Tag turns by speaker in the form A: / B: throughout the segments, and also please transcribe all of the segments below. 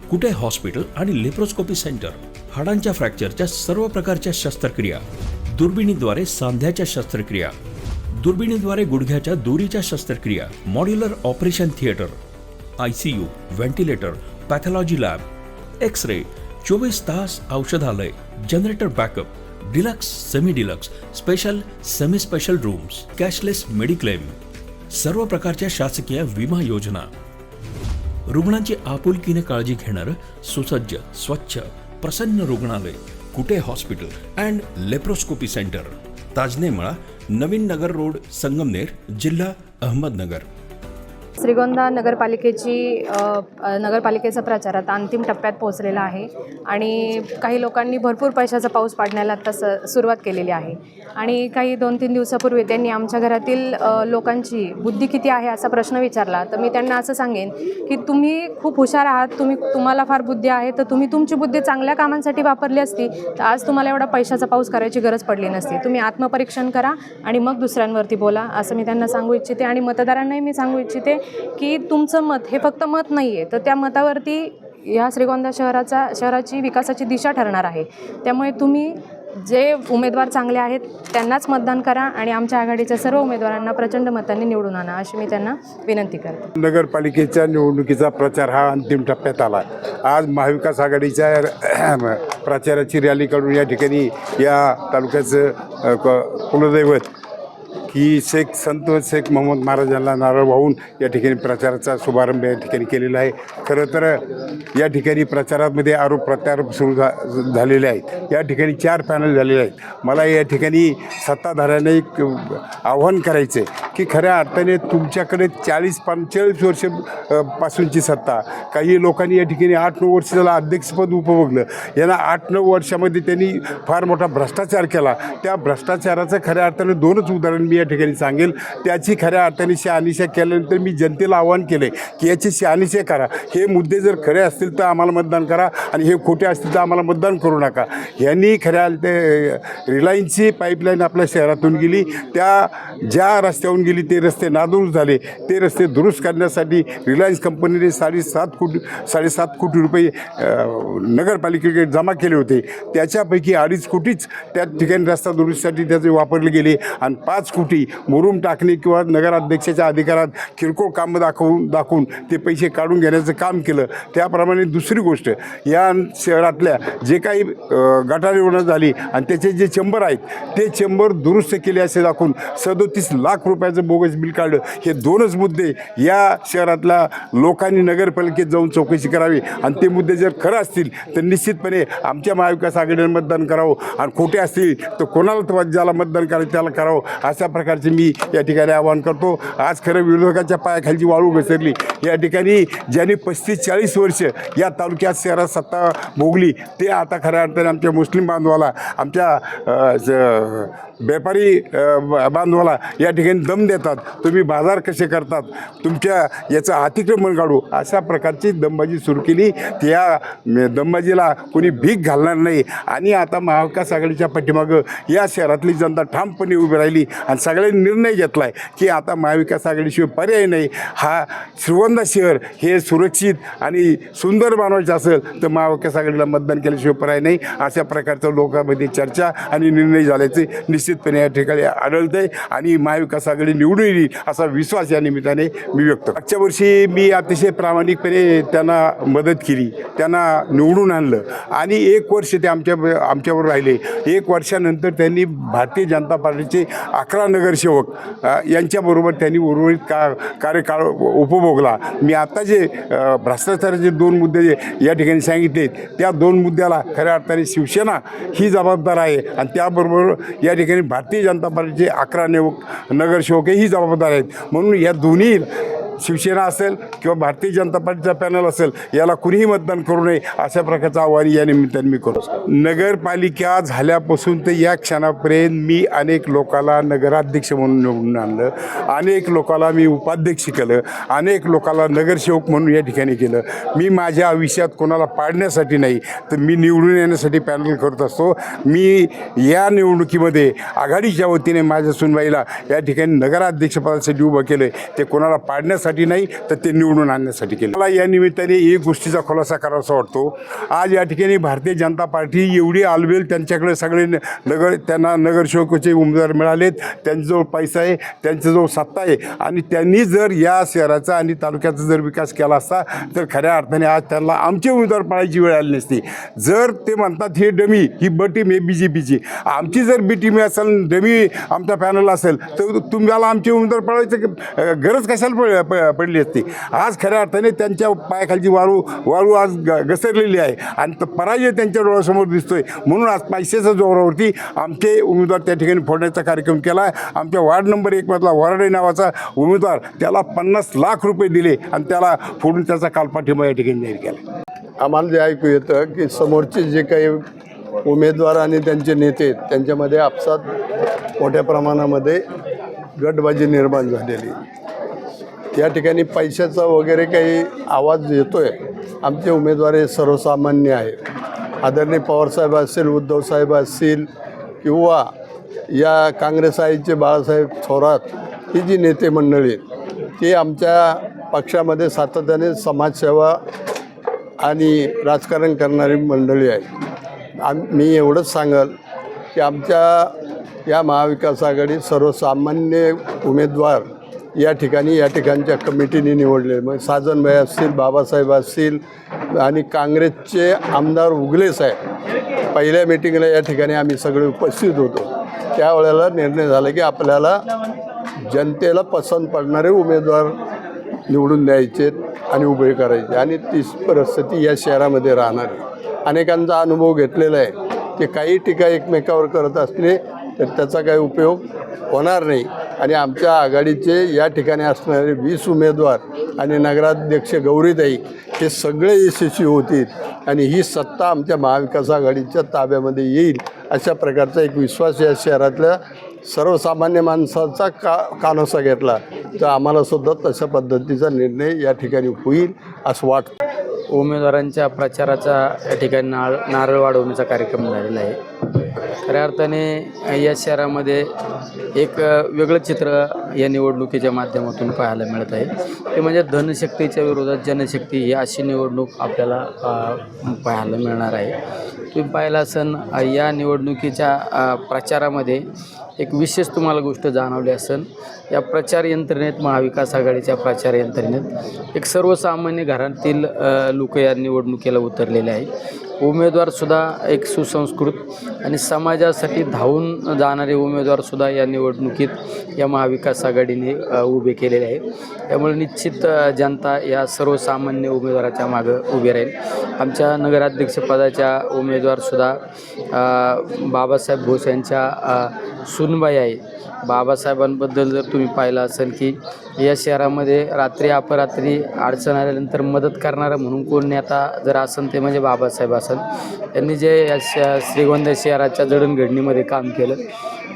A: कुटे hospital आणि laparoscopy centre, हाडांच्या फ्रॅक्चरच्या सर्व प्रकारच्या शस्त्रक्रिया, दुर्बिणीद्वारे सांध्याच्या शस्त्रक्रिया, दुर्बिणीद्वारे गुडघ्याच्या दोरीच्या शस्त्रक्रिया, modular operation theatre, ICU, ventilator, pathology lab, x ray, 24 तास औषधालय, generator backup, deluxe, semi deluxe, special, semi special rooms, cashless mediclaim, सर्व प्रकारच्या शासकीय विमा योजना, रुग्णांची आपुलकीने काळजी घेणारं सुसज्ज, स्वच्छ, प्रसन्न रुग्णालय, Kute hospital and laparoscopy centre, Tajne Mala, Navin Nagar road, Sangamner, जिल्हा अहमदनगर.
B: श्रीगोंदा नगरपालिकेचा प्रचार आता अंतिम टप्प्यात पोहोचलेला आहे आणि काही लोकांनी भरपूर पैशाचा पाऊस पाडण्याला आता सुरुवात केलेली आहे आणि काही 2-3 दिवसापूर्वी त्यांनी आमच्या घरातील लोकांची बुद्धी किती आहे असा प्रश्न विचारला. तर मी त्यांना असं सांगेन की तुम्ही खूप हुशार आहात, तुम्हाला फार बुद्धी आहे, तर तुम्ही तुमची बुद्धी चांगल्या कामांसाठी वापरली असती तर आज तुम्हाला एवढा पैशाचा पाऊस करायची गरज पडली नसती. तुम्ही आत्मपरीक्षण करा आणि मग दुसऱ्यांवरती बोला असं मी त्यांना सांगू इच्छिते. आणि मतदारांनाही मी सांगू इच्छिते की तुमचं मत हे फक्त मत नाही आहे, तर त्या मतावरती ह्या श्रीगोंदा शहराची विकासाची दिशा ठरणार आहे. त्यामुळे तुम्ही जे उमेदवार चांगले आहेत त्यांनाच मतदान करा आणि आमच्या आघाडीच्या सर्व उमेदवारांना प्रचंड मतांनी निवडून आणा अशी मी त्यांना विनंती करते.
C: नगरपालिकेच्या निवडणुकीचा प्रचार हा अंतिम टप्प्यात आला. आज महाविकास आघाडीच्या प्रचाराची रॅली काढून या ठिकाणी या तालुक्याचं कुलदैवत की संत शेख मोहम्मद महाराजांना नारळ वाहून या ठिकाणी प्रचाराचा शुभारंभ या ठिकाणी केलेला आहे. खरं तर या ठिकाणी प्रचारामध्ये आरोप प्रत्यारोप सुरू झालेले आहेत. या ठिकाणी 4 पॅनल झालेले आहेत. मला या ठिकाणी सत्ताधाऱ्यांना एक आव्हान करायचं आहे की खऱ्या अर्थाने तुमच्याकडे 40-45 वर्ष पासूनची सत्ता, काही लोकांनी या ठिकाणी 8-9 वर्ष त्याला अध्यक्षपद उपभोगलं. यांना 8-9 वर्षामध्ये त्यांनी फार मोठा भ्रष्टाचार केला. त्या भ्रष्टाचाराचं खऱ्या अर्थाने 2च उदाहरण मी या ठिकाणी सांगेल. त्याची खऱ्या अर्थाने शहानिशा केल्यानंतर मी जनतेला आवाहन केले की याची शहानिशा करा. हे मुद्दे जर खरे असतील तर आम्हाला मतदान करा आणि हे खोटे असतील तर आम्हाला मतदान करू नका. यांनी खऱ्या रिलायन्सची पाईपलाईन आपल्या शहरातून गेली, त्या ज्या रस्त्यावरून गेली ते रस्ते नादुरुस्त झाले. ते रस्ते दुरुस्त करण्यासाठी रिलायन्स कंपनीने 7.5 कोटी रुपये नगरपालिकेकडे जमा केले होते. त्याच्यापैकी 2.5 कोटीच त्या ठिकाणी रस्ता दुरुस्तीसाठी त्याचे वापरले गेले आणि 5 कोटी मुरुम टाकणे किंवा नगराध्यक्षाच्या अधिकारात किरकोळ कामं दाखवून ते पैसे काढून घेण्याचं काम केलं. त्याप्रमाणे दुसरी गोष्ट, या शहरातल्या जे काही गटारी झाली आणि त्याचे जे चेंबर आहेत ते चेंबर दुरुस्त केले असे दाखवून 37 लाख रुपयाचं बोगस बिल काढलं. हे 2च मुद्दे या शहरातल्या लोकांनी नगरपालिकेत जाऊन चौकशी करावी आणि ते मुद्दे जर खरं असतील तर निश्चितपणे आमच्या महाविकास आघाडीने मतदान करावं आणि खोटे असतील तर कोणाला ज्याला मतदान करायचं त्याला करावं अशा प्रकारचे मी या ठिकाणी आवाहन करतो. आज खरं विरोधकाच्या पायाखालची वाळू घसरली. या ठिकाणी ज्यांनी 35-40 वर्ष या तालुक्यात शहरात सत्ता भोगली ते आता खऱ्या अर्थाने आमच्या मुस्लिम बांधवाला, आमच्या व्यापारी बांधवाला या ठिकाणी दम देतात. तुम्ही बाजार कसे करतात, तुमच्या याचं अतिक्रमण काढू अशा प्रकारची दमबाजी सुरू केली. त्या दमबाजीला कोणी भीक घालणार नाही आणि आता महाविकास आघाडीच्या पाठीमागं या शहरातली जनता ठामपणे उभी राहिली आणि सगळ्यांनी निर्णय घेतला आहे की आता महाविकास आघाडीशिवाय पर्याय नाही. हा श्रीगोंदा शहर हे सुरक्षित आणि सुंदर बनवायचं असेल तर महाविकास आघाडीला मतदान केल्याशिवाय पर्याय नाही. अशा प्रकारचं लोकांमध्ये चर्चा आणि निर्णय झाल्याचे निश्चितपणे या ठिकाणी आढळतं आहे आणि महाविकास आघाडी निवडून येईल असा विश्वास या निमित्ताने मी व्यक्त करतो. मागच्या वर्षी मी अतिशय प्रामाणिकपणे त्यांना मदत केली, त्यांना निवडून आणलं आणि 1 वर्ष ते आमच्यावर राहिले. 1 वर्षानंतर त्यांनी भारतीय जनता पार्टीचे 11 नगरसेवक यांच्याबरोबर त्यांनी उर्वरित कार्यकाळ उपभोगला. मी आता जे भ्रष्टाचाराचे 2 मुद्दे या ठिकाणी सांगितले त्या 2 मुद्द्याला खऱ्या अर्थाने शिवसेना ही जबाबदार आहे आणि त्याबरोबर या ठिकाणी भारतीय जनता पार्टीचे 11 नगरसेवक ही जबाबदार आहेत. म्हणून या दोन्ही शिवसेना असेल किंवा भारतीय जनता पार्टीचा पॅनल असेल याला कुणीही मतदान करू नये अशा प्रकारचं आव्हान या निमित्ताने मी करतो. नगरपालिका झाल्यापासून तर या क्षणापर्यंत मी अनेक लोकांना नगराध्यक्ष म्हणून निवडून आणलं, अनेक लोकांना मी उपाध्यक्ष केलं, अनेक लोकांना नगरसेवक म्हणून या ठिकाणी केलं. मी माझ्या आयुष्यात कोणाला पाडण्यासाठी नाही तर मी निवडून येण्यासाठी पॅनल करत असतो. मी या निवडणुकीमध्ये आघाडीच्या वतीने माझ्या सुनबाईला या ठिकाणी नगराध्यक्षपदासाठी उभं केलं. ते कोणाला पाडण्यासाठी वाढवण्यासाठी नाही तर ते निवडून आणण्यासाठी केलं. मला या निमित्ताने एक गोष्टीचा खुलासा करावासा वाटतो. आज या ठिकाणी भारतीय जनता पार्टी एवढी आलबेल, त्यांच्याकडे सगळे त्यांना नगरसेवकाचे उमेदवार मिळालेत, त्यांच्याजवळ पैसा आहे, त्यांच्याजवळ सत्ता आहे आणि त्यांनी जर या शहराचा आणि तालुक्याचा जर विकास केला असता तर खऱ्या अर्थाने आज त्यांना आमचे उमेदवार पळायची वेळ आली नसती. जर ते म्हणतात हे डमी, ही ब टीम आहे BJPची, आमची जर बी टीम असेल, डमी आमचा पॅनल असेल तर तुम्हाला आमचे उमेदवार पळायचं गरज कशाला पडली असती. आज खऱ्या अर्थाने त्यांच्या पायाखालची वाळू आज घसरलेली आहे आणि पराजय त्यांच्या डोळ्यासमोर दिसतोय. म्हणून आज पैशाच्या जोरावरती आमचे उमेदवार त्या ठिकाणी फोडण्याचा कार्यक्रम केला आहे. आमच्या वार्ड नंबर 1 मधला वराडे नावाचा उमेदवार, त्याला 50 लाख रुपये दिले आणि त्याला फोडून त्याचा काल पाठिंबा या ठिकाणी जाहीर केला.
D: आम्हाला जे ऐकू येतं की समोरचे जे काही उमेदवार आणि त्यांचे नेते त्यांच्यामध्ये आपसात मोठ्या प्रमाणामध्ये गटबाजी निर्माण झालेली. या ठिकाणी पैशाचा वगैरे काही आवाज येतोय. आमचे उमेदवार हे सर्वसामान्य आहे. आदरणीय पवारसाहेब असतील, उद्धवसाहेब असतील किंवा या काँग्रेस आईचे बाळासाहेब थोरात, ही जी नेते मंडळी ती आमच्या पक्षामध्ये सातत्याने समाजसेवा आणि राजकारण करणारी मंडळी आहे. मी एवढंच सांगेल की आमच्या या महाविकास आघाडी सर्वसामान्य उमेदवार या ठिकाणच्या कमिटीने निवडले. मग साजनभाई असतील, बाबासाहेब असतील आणि काँग्रेसचे आमदार उगले साहेब, पहिल्या मीटिंगला या ठिकाणी आम्ही सगळे उपस्थित होतो. त्यावेळेला निर्णय झाला की आपल्याला जनतेला पसंत पडणारे उमेदवार निवडून द्यायचे आणि उभे करायचे आणि तीच परिस्थिती या शहरामध्ये राहणार आहे. अनेकांचा अनुभव घेतलेला आहे की काही टीका एकमेकावर करत असले तर त्याचा काही उपयोग होणार नाही आणि आमच्या आघाडीचे या ठिकाणी असणारे 20 उमेदवार आणि नगराध्यक्ष गौरीताई हे सगळे यशस्वी होतील आणि ही सत्ता आमच्या महाविकास आघाडीच्या ताब्यामध्ये येईल अशा प्रकारचा एक विश्वास या शहरातल्या सर्वसामान्य माणसाचा कानोसा घेतला तर आम्हालासुद्धा तशा पद्धतीचा निर्णय या ठिकाणी होईल असं वाटतं.
E: उमेदवारांच्या प्रचाराचा या ठिकाणी नारळ वाढवण्याचा कार्यक्रम झालेला आहे. खऱ्या अर्थाने या शहरामध्ये एक वेगळं चित्र या निवडणुकीच्या माध्यमातून पाहायला मिळत आहे. ते म्हणजे धनशक्तीच्या विरोधात जनशक्ती ही अशी निवडणूक आपल्याला पाहायला मिळणार आहे. तुम्ही पाहिलं असेल या निवडणुकीच्या प्रचारामध्ये एक विशेष तुम्हाला गोष्ट जाणवली असेल. या प्रचार यंत्रणेत, महाविकास आघाडीच्या प्रचार यंत्रणेत एक सर्वसामान्य घरातील लोक या निवडणुकीला उतरलेले आहेत. उमेदवारसुद्धा एक सुसंस्कृत आणि समाजासाठी धावून जाणारे उमेदवारसुद्धा या निवडणुकीत या महाविकास आघाडीने उभे केलेले आहे. त्यामुळे निश्चित जनता या सर्वसामान्य उमेदवाराच्या मागं उभी राहील. आमच्या नगराध्यक्षपदाच्या उमेदवारसुद्धा बाबासाहेब भोस यांच्या सुनबाई आहे. बाबासाहेबांबद्दल जर तुम्ही पाहिलं असेल की या शहरामध्ये रात्री अपरात्री अडचण आल्यानंतर मदत करणारा म्हणून कोण नेता जर असेल ते म्हणजे बाबासाहेब असेल. त्यांनी जे या श्रीगोंदा शहराच्या जडणघडणीमध्ये काम केलं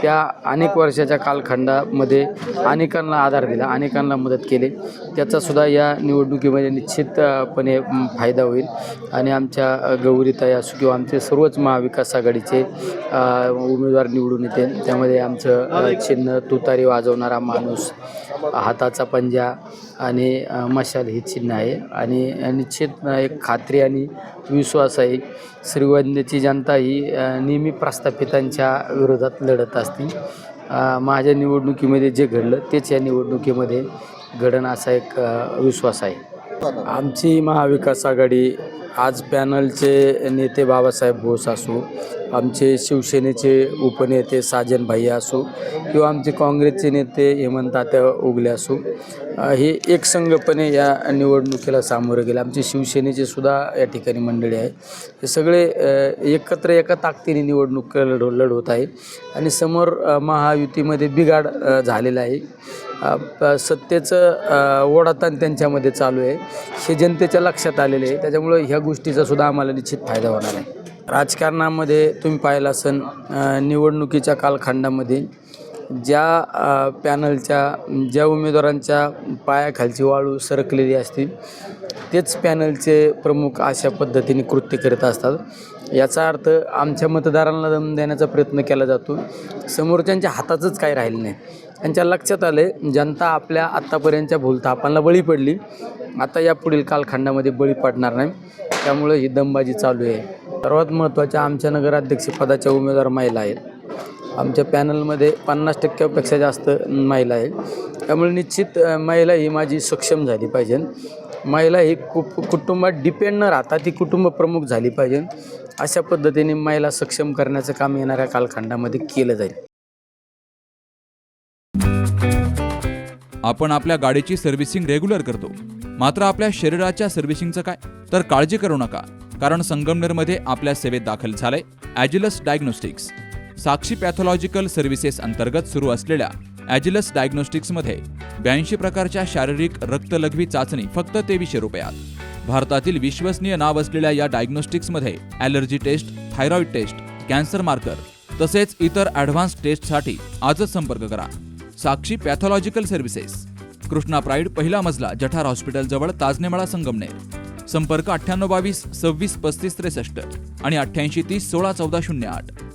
E: त्या अनेक वर्षाच्या कालखंडामध्ये अनेकांना आधार दिला, अनेकांना मदत केली. त्याचासुद्धा या निवडणुकीमध्ये निश्चितपणे फायदा होईल आणि आमच्या गौरीताई असो किंवा आमचे सर्वच महाविकास आघाडीचे उमेदवार निवडून येते. त्यामध्ये आमचं चिन्ह तुतारी वाजवणारा माणूस, हाताचा पंजा आणि मशाल ही चिन्ह आहे आणि निश्चित एक खात्री आणि विश्वास आहे. श्रीगोंद्याची जनता ही नेहमी प्रस्थापितांच्या विरोधात लढत असते. माझ्या निवडणुकीमध्ये जे घडलं तेच या निवडणुकीमध्ये घडण असा एक विश्वास आहे. आमची महाविकास आघाडी आज पॅनलचे नेते बाबासाहेब भोस असो, आमचे शिवसेनेचे उपनेते साजनभाई असो किंवा आमचे काँग्रेसचे नेते हेमंततात्या उगले असो, हे एकसंघपणे या निवडणुकीला सामोरं गेले. आमचे शिवसेनेचे सुद्धा या ठिकाणी मंडळी आहे. हे सगळे एकत्र एका ताकदीने निवडणूक लढवत आहे आणि समोर महायुतीमध्ये बिघाड झालेला आहे. सत्तेचं ओढाताण त्यांच्यामध्ये चालू आहे. हे जनतेच्या लक्षात आलेले आहे. त्याच्यामुळं ह्या गोष्टीचा सुद्धा आम्हाला निश्चित फायदा होणार आहे. राजकारणामध्ये तुम्ही पाहिलं असेल निवडणुकीच्या कालखंडामध्ये ज्या पॅनलच्या ज्या उमेदवारांच्या पायाखालची वाळू सरकलेली असते तेच पॅनलचे प्रमुख अशा पद्धतीने कृत्य करत असतात। याचा अर्थ आमच्या मतदारांना दम देण्याचा प्रयत्न केला जातो, समोरच्यांच्या हाताचंच काही राहिलं नाही। त्यांच्या लक्षात आले जनता आपल्या आत्तापर्यंतच्या भूलथापांना बळी पडली, आता या पुढील कालखंडामध्ये बळी पडणार नाही, त्यामुळे ही दमबाजी चालू आहे। सर्वात महत्त्वाच्या आमच्या नगराध्यक्षपदाच्या उमेदवार महिला आहेत। आमच्या पॅनलमध्ये 50%पेक्षा जास्त महिला आहेत, त्यामुळे निश्चित महिला ही माझी सक्षम झाली पाहिजे। महिला ही कुटुंबात डिपेंड न राहता ती कुटुंब प्रमुख झाली पाहिजे। अशा पद्धतीने महिला सक्षम करण्याचं काम येणाऱ्या कालखंडामध्ये केलं जाईल।
F: आपण आपल्या गाडीची सर्व्हिसिंग रेग्युलर करतो, मात्र आपल्या शरीराच्या सर्व्हिसिंगचं काय? तर काळजी करू नका, कारण संगमनेरमध्ये आपल्या सेवेत दाखल झालंय ॲजिलस डायग्नोस्टिक्स। साक्षी पॅथॉलॉजिकल सर्व्हिसेस अंतर्गत सुरू असलेल्या ॲजिलस डायग्नोस्टिक्समध्ये 82 प्रकारच्या शारीरिक रक्तलघवी चाचणी फक्त 2300 रुपयात। भारतातील विश्वसनीय नाव असलेल्या या डायग्नोस्टिक्समध्ये allergy test, thyroid test, cancer marker तसेच इतर ॲडव्हान्स टेस्टसाठी आजच संपर्क करा। Sakshi pathological services, Krishna pride, पहिला मजला, जठार हॉस्पिटल जवळ, ताजनेमाळा, संगमनेर। संपर्क 9822 26 35 63 आणि 88 30 16 14 08।